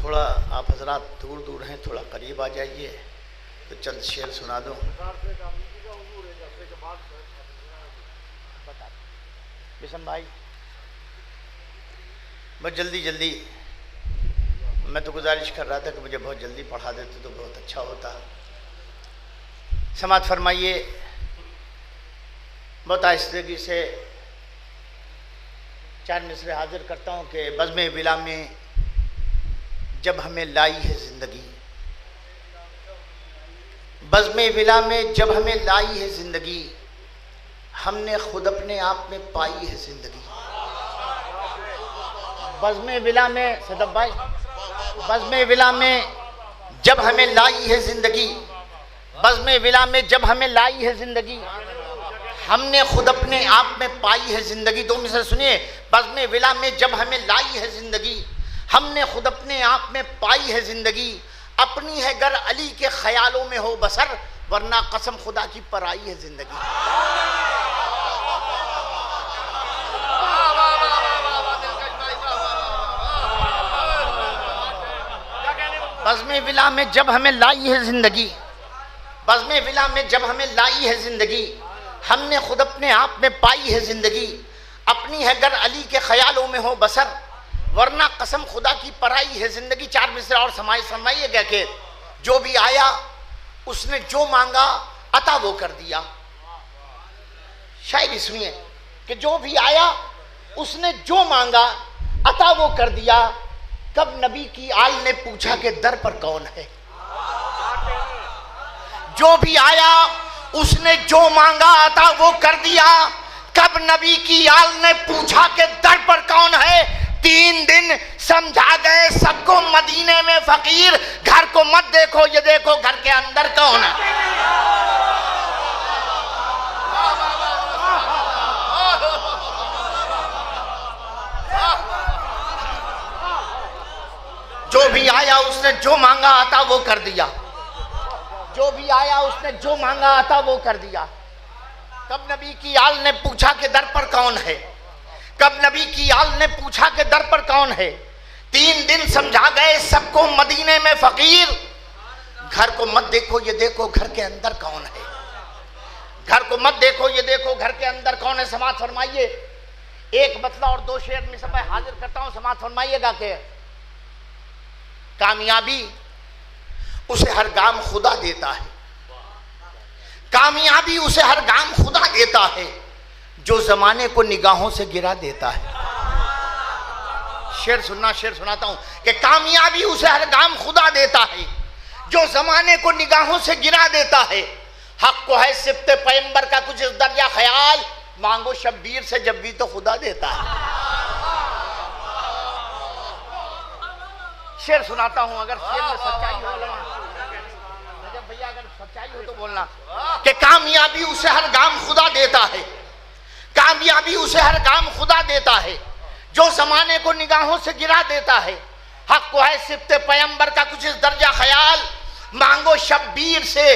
थोड़ा आप हजरात दूर दूर हैं, थोड़ा करीब आ जाइए तो चंद शेर सुना दूँ। बिशन भाई बस जल्दी जल्दी, मैं तो गुजारिश कर रहा था कि मुझे बहुत जल्दी पढ़ा देते तो बहुत अच्छा होता। समाअत फरमाइए। बहुत आहिस्तगी से चार मिसरे हाजिर करता हूँ कि बज़्म विला में जब हमें लाई है ज़िंदगी, बज़्म विला में जब हमें लाई है ज़िंदगी, हमने खुद अपने आप में पाई है ज़िंदगी। बज़्म विला में सदब भाई, बज़्म विला में जब हमें लाई है ज़िंदगी, बज़्म विला में जब हमें लाई है ज़िंदगी, हमने खुद अपने आप में पाई है ज़िंदगी। दो मिसरे सुनिए। बज़्म विला में जब हमें लाई है ज़िंदगी, हमने खुद अपने आप में पाई है ज़िंदगी। अपनी है गर अली के ख्यालों में हो बसर, वरना कसम खुदा की पराई है ज़िंदगी। बज़्म विला में जब हमें लाई है ज़िंदगी, बज़्म विला में जब हमें लाई है ज़िंदगी, हमने खुद अपने आप में पाई है ज़िंदगी। अपनी है गर अली के ख्यालों में हो बसर, वरना कसम खुदा की पराई है ज़िंदगी। चार मिसरे और फरमाइएगा कि जो भी आया उसने जो मांगा अता वो कर दिया। शायरी सुनिए कि जो भी आया उसने जो मांगा अता वो कर दिया। कब नबी की आल ने पूछा कि दर पर कौन है। जो भी आया उसने जो मांगा अता वो कर दिया। कब नबी की आल ने पूछा कि दर पर कौन है। 3 दिन समझा गए सबको मदीने में फकीर, घर को मत देखो ये देखो घर के अंदर कौन है। जो भी आया उसने जो मांगा अता वो कर दिया। जो भी आया उसने जो मांगा अता वो कर दिया। कब नबी की आल ने पूछा कि दर पर कौन है। कब नबी की आल ने पूछा कि दर पर कौन है। 3 दिन समझा गए सबको मदीने में फकीर, घर को मत देखो ये देखो घर के अंदर कौन है। घर को मत देखो ये देखो घर के अंदर कौन है। समाअत फरमाइए। एक मतला और 2 शेर में सब हाजिर करता हूं। समाअत फरमाइएगा कि कामयाबी उसे हर गाम खुदा देता है। कामयाबी उसे हर गाम खुदा देता है, जो जमाने को निगाहों से गिरा देता है। शेर सुनाता हूं कि कामयाबी उसे हर गाम खुदा देता है, जो जमाने को निगाहों से गिरा देता है। हक को है सिफ्ते पैगंबर का कुछ इस दर्जा ख्याल, मांगो शब्बीर से जब भी तो खुदा देता है। शेर सुनाता हूं, अगर शेर में सच्चाई हो भैया, अगर सच्चाई हो तो बोलना कि कामयाबी उसे हर गाम खुदा देता है। कामयाबी उसे हर गाम खुदा देता है, जो जमाने को निगाहों से गिरा देता है। हक को है सिफ्ते पैगंबर का कुछ इस दर्जा ख्याल, मांगो शब्बीर से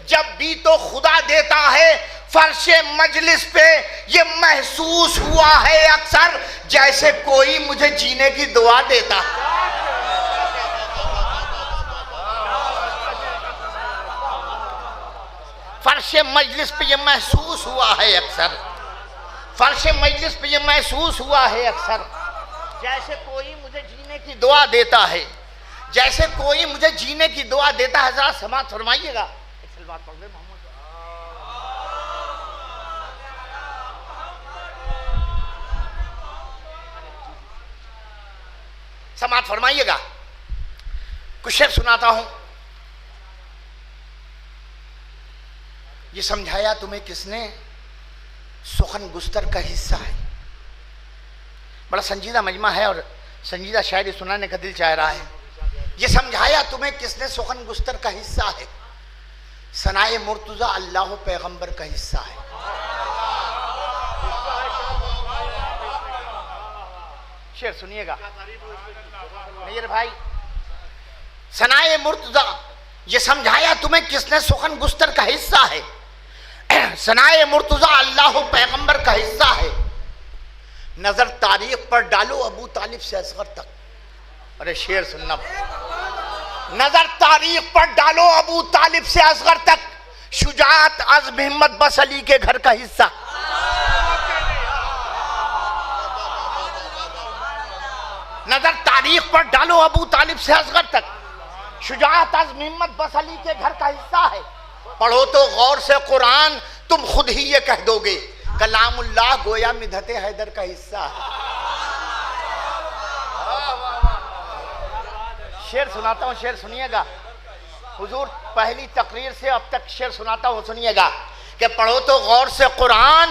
जब भी तो खुदा देता है। फर्शे मजलिस पे ये महसूस हुआ है अक्सर, जैसे कोई मुझे जीने की दुआ देता है। फर्शे मजलिस पे ये महसूस हुआ है अक्सर, फर्शे मजलिस पे ये महसूस हुआ है अक्सर, जैसे कोई मुझे जीने की दुआ देता है। जैसे कोई मुझे जीने की दुआ देता है। जरा समाअत फरमाइएगा। समाअत फरमाइएगा। कुछ शेर सुनाता हूं। ये समझाया तुम्हें किसने, सुखन गुस्तर का हिस्सा है। बड़ा संजीदा मजमा है और संजीदा शायरी सुनाने का दिल चाह रहा है। ये समझाया तुम्हें किसने, सुखन गुस्तर का हिस्सा है। सनाए मुर्तजा अल्लाह पैगंबर का हिस्सा है। शेर सुनिएगा मेरे भाई। सनाए मुर्तजा, ये समझाया तुम्हें किसने, सुखन गुस्तर का हिस्सा है। सनाए मुर्तजा अल्लाह पैगंबर का हिस्सा है। नजर तारीख पर डालो अबू तालिब से असगर तक। अरे शेर सुनना नजर तारीख पर डालो अबू तालिब से असगर तक, शुजात अज़्म हिम्मत बस अली के घर का हिस्सा। नजर तारीख पर डालो अबू तालिब से असगर तक, शुजात अज़्म हिम्मत बस अली के घर का हिस्सा है। पढ़ो तो गौर से कुरान, तुम खुद ही ये कह दोगे कलामुल्लाह गोया मिधते हैदर का हिस्सा है। शेर सुनाता हूँ, शेर सुनिएगा। हुजूर पहली तकरीर से अब तक शेर सुनाता हूँ, सुनिएगा कि पढ़ो तो गौर से कुरान।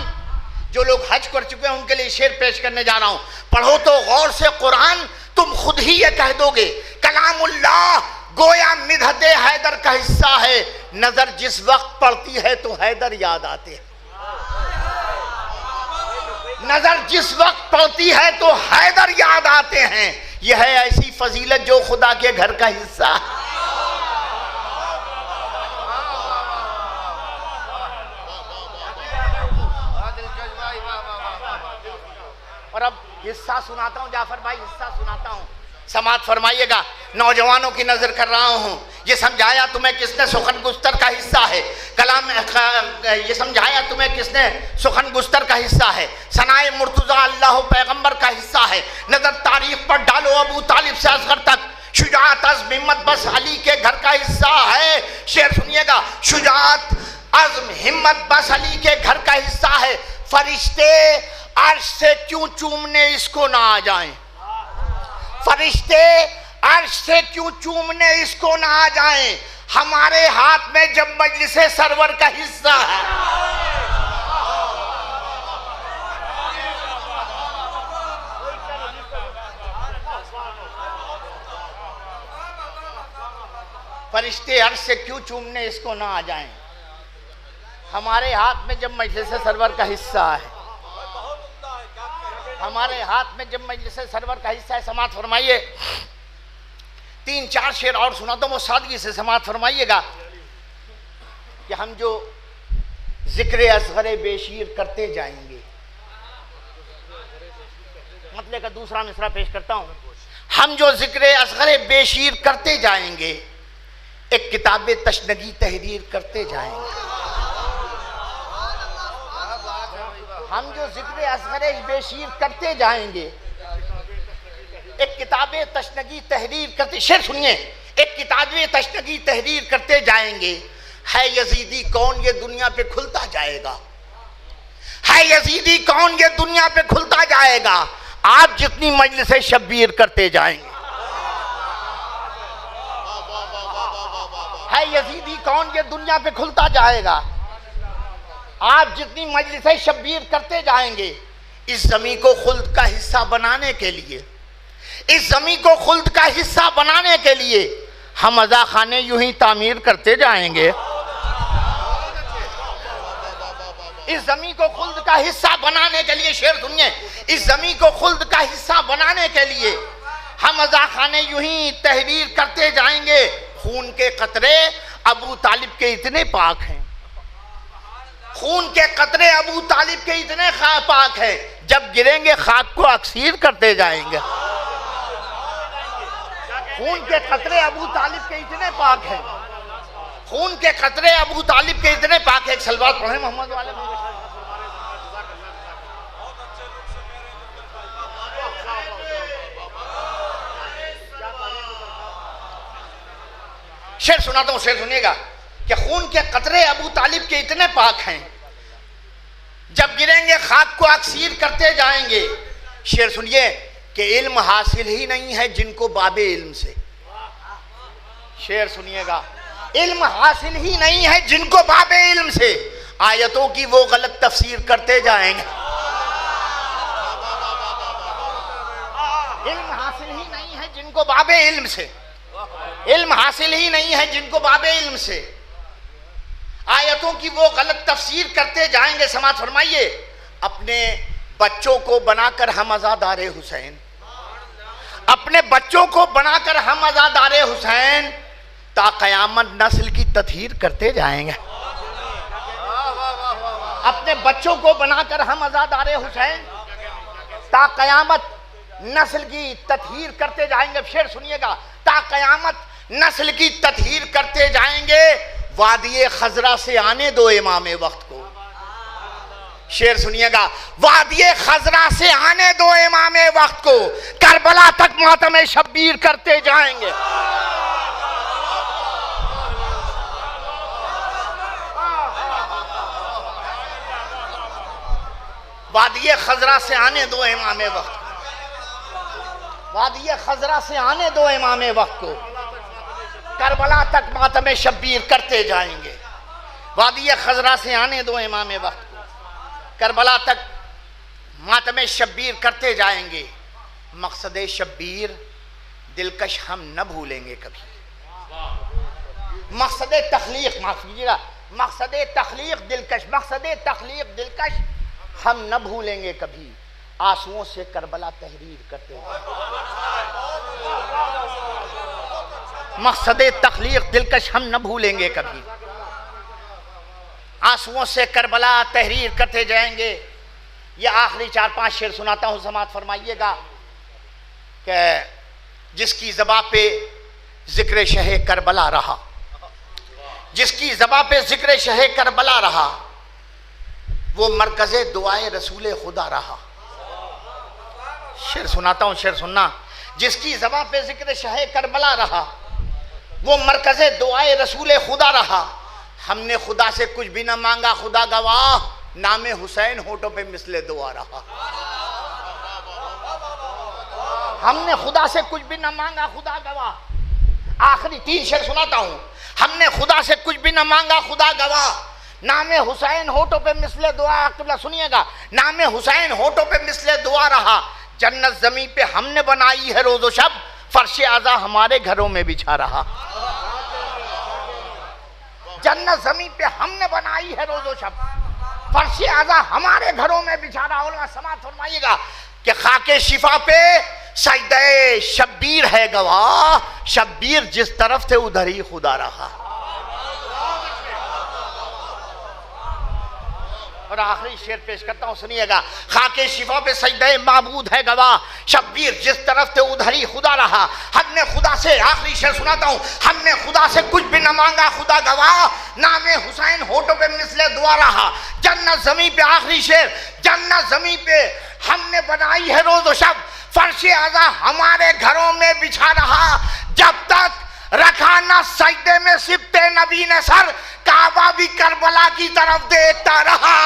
जो लोग हज कर चुके हैं उनके लिए शेर पेश करने जा रहा हूँ। पढ़ो तो गौर से कुरान, तुम खुद ही ये कह दोगे कलामुल्लाह गोया मिधते हैदर का हिस्सा है। नजर जिस वक्त पड़ती है तो हैदर याद आते हैं। नजर जिस वक्त पड़ती है तो हैदर याद आते हैं। यह है ऐसी फजीलत जो खुदा के घर का हिस्सा है। और अब हिस्सा सुनाता हूं जाफर भाई, हिस्सा सुनाता हूं, समात फरमाइएगा। नौजवानों की नजर कर रहा हूं। ये समझाया तुम्हें किसने सुखन गुस्तर का हिस्सा है। कलाम ये समझाया तुम्हें किसने सुखन गुस्तर का हिस्सा है। सनाए मुर्तजा अल्लाह पैगंबर का हिस्सा है। नजर तारीख पर डालो अबू तालिब से असगर तक, शुजात अज़्म हिम्मत बस अली के घर का हिस्सा है। शेर सुनिएगा, शुजात अज़्म हिम्मत बस अली के घर का हिस्सा है। फरिश्ते अर्श से क्यों चूमने इसको ना आ जाएं। फरिश्ते अर्श से क्यों चूमने इसको ना आ जाएं। हमारे हाथ में जब मजलिसे सरवर का हिस्सा है। फरिश्ते अर्श से क्यों चूमने इसको ना आ जाएं। हमारे हाथ में जब मजलिसे सरवर का हिस्सा है। हमारे हाथ में जब मजलिसे सरवर का हिस्सा है। समात फरमाइए। 3-4 शेर और सुना तो वो सादगी से समात फरमाइएगा कि हम जो जिक्र असगरे बेशीर करते जाएंगे। मतलब का दूसरा मिसरा पेश करता हूं। हम जो जिक्र असगरे बेशीर करते जाएंगे, एक किताब तशनगी तहरीर करते जाएंगे। हम जो जिक्र असगरे बेशीर करते जाएंगे, एक किताब तशनगी तहरीर करते। शेर सुनिए, एक किताब तशनगी तहरीर करते जाएंगे। है यजीदी कौन ये दुनिया पे खुलता जाएगा। है यजीदी कौन ये दुनिया पे खुलता जाएगा। आप जितनी मजलिसे शब्बीर करते जाएंगे। है यजीदी कौन ये दुनिया पे खुलता जाएगा। आप जितनी मजलिसें शब्बीर करते जाएंगे। इस जमी को खुल्द का हिस्सा बनाने के लिए, इस जमी को खुल्द का हिस्सा बनाने के लिए हम अज़ा खाने यूं ही तामीर करते जाएंगे। इस जमी को खुल्द का हिस्सा बनाने के लिए, शेर सुनिए, इस जमी को खुल्द का हिस्सा बनाने के लिए हम अज़ा खाने यूं ही तहरीर करते जाएंगे। खून के कतरे अबू तालिब के इतने पाक हैं। खून के कतरे अबू तालिब के इतने पाक हैं, जब गिरेंगे खाक को अक्सीर करते जाएंगे। खून के कतरे अबू तालिब के इतने पाक हैं। खून के कतरे अबू तालिब के इतने पाक हैं। एक सलवात पढ़े मोहम्मद वाले। शेर सुनाता हूं, शेर सुनिएगा कि खून के कतरे अबू तालिब के इतने पाक हैं, जब गिरेंगे खाक को अक्सीर करते जाएंगे। शेर सुनिए कि इल्म हासिल ही नहीं है जिनको बाबे इल्म से। शेर सुनिएगा, इल्म हासिल ही नहीं है जिनको बाबे इल्म से। आयतों की वो गलत तफसीर करते जाएंगे। इल्म हासिल ही नहीं है जिनको बाबे इल्म से। इल्म हासिल ही नहीं है जिनको बाबे इल्म से। आयतों की वो गलत तफसीर करते जाएंगे। समात फरमाइए। अपने बच्चों को बनाकर हम आज़ादारे हुसैन, अपने बच्चों को बनाकर हम आज़ादारे हुसैन ता क़यामत नस्ल की तत्हीर करते जाएंगे। अपने बच्चों को बनाकर हम आज़ादारे हुसैन ता क़यामत नस्ल की तत्हीर करते जाएंगे। शेर सुनिएगा, ता क़यामत नस्ल की ततहीर करते जाएंगे। वादिये खजरा से आने दो इमाम वक्त को। शेर सुनिएगा, वादिये खजरा से आने दो इमाम वक्त को, करबला तक मातम शब्बीर करते जाएंगे। वादिये खजरा से आने दो इमाम वक्त, वादिये खजरा से आने दो इमाम वक्त को, करबला तक मातम शब्बीर करते जाएंगे। वादिये खजरा से आने दो इमाम वक्त को, करबला तक मातम शब्बीर करते जाएंगे। मकसद शब्बीर दिलकश हम न भूलेंगे कभी। मकसद तख्लीक, माफ कीजिएगा, मकसद तख्लीक दिलकश, मकसद तख्लीक दिलकश हम न भूलेंगे कभी। आंसुओं से करबला तहरीर करते हैं। मकसद तख्लीक दिलकश हम न भूलेंगे कभी। आंसुओं से करबला तहरीर करते जाएंगे। ये आखिरी 4-5 शेर सुनाता हूं, समाअत फरमाइएगा कि जिसकी ज़बां पे जिक्र शहे करबला रहा, जिसकी ज़बां पे जिक्र शहे करबला रहा, वो मरकज़े दुआए रसूल खुदा रहा। शेर सुनाता हूं, शेर सुनना। जिसकी ज़बां पे जिक्र शहे करबला रहा, वो मरकज़े दुआए रसूल खुदा रहा। हमने खुदा से कुछ भी ना मांगा, खुदा गवाह, नामे हुसैन होठों पे मिसले दुआ रहा। हमने खुदा से कुछ भी ना मांगा, खुदा गवाह। आखिरी 3 शेर सुनाता हूं। हमने खुदा से कुछ भी ना मांगा, खुदा गवाह, नामे हुसैन होठों पे मिसले दुआ। किबला सुनिएगा, नामे हुसैन होठों पे मिसले दुआ रहा। जन्नत जमीन पे हमने बनाई है रोज़ो शब, फर्श आज़ा हमारे घरों में बिछा रहा। जन्नत जमीन पे हमने बनाई है रोज़ो शब, फर्श आज़ा हमारे घरों में बिछा रहा। उलमा समाअत फरमाइएगा कि खाके शिफा पे सजदे शब्बीर है गवाह, शब्बीर जिस तरफ थे उधर ही खुदा रहा। और आखिरी शेर पेश करता हूं, सुनिएगा। खाके शिफा पे सजदे माबूद है गवाह, शब्बीर जिस तरफ थे उधर ही खुदा रहा। हमने खुदा से, आखिरी शेर सुनाता हूं, हमने खुदा से कुछ भी न मांगा, खुदा गवाह, नामे हुसैन होठों पे मिसले दुआ रहा। जन्नत जमीन पे, आखिरी शेर, जन्नत जमीन पे हमने बनाई है रोज़ो शब, फर्श आज़ा हमारे घरों में बिछा रहा। जब तक रखा ना सजदे में सिफ्ते नबी ने सर, काबा भी करबला की तरफ देखता रहा।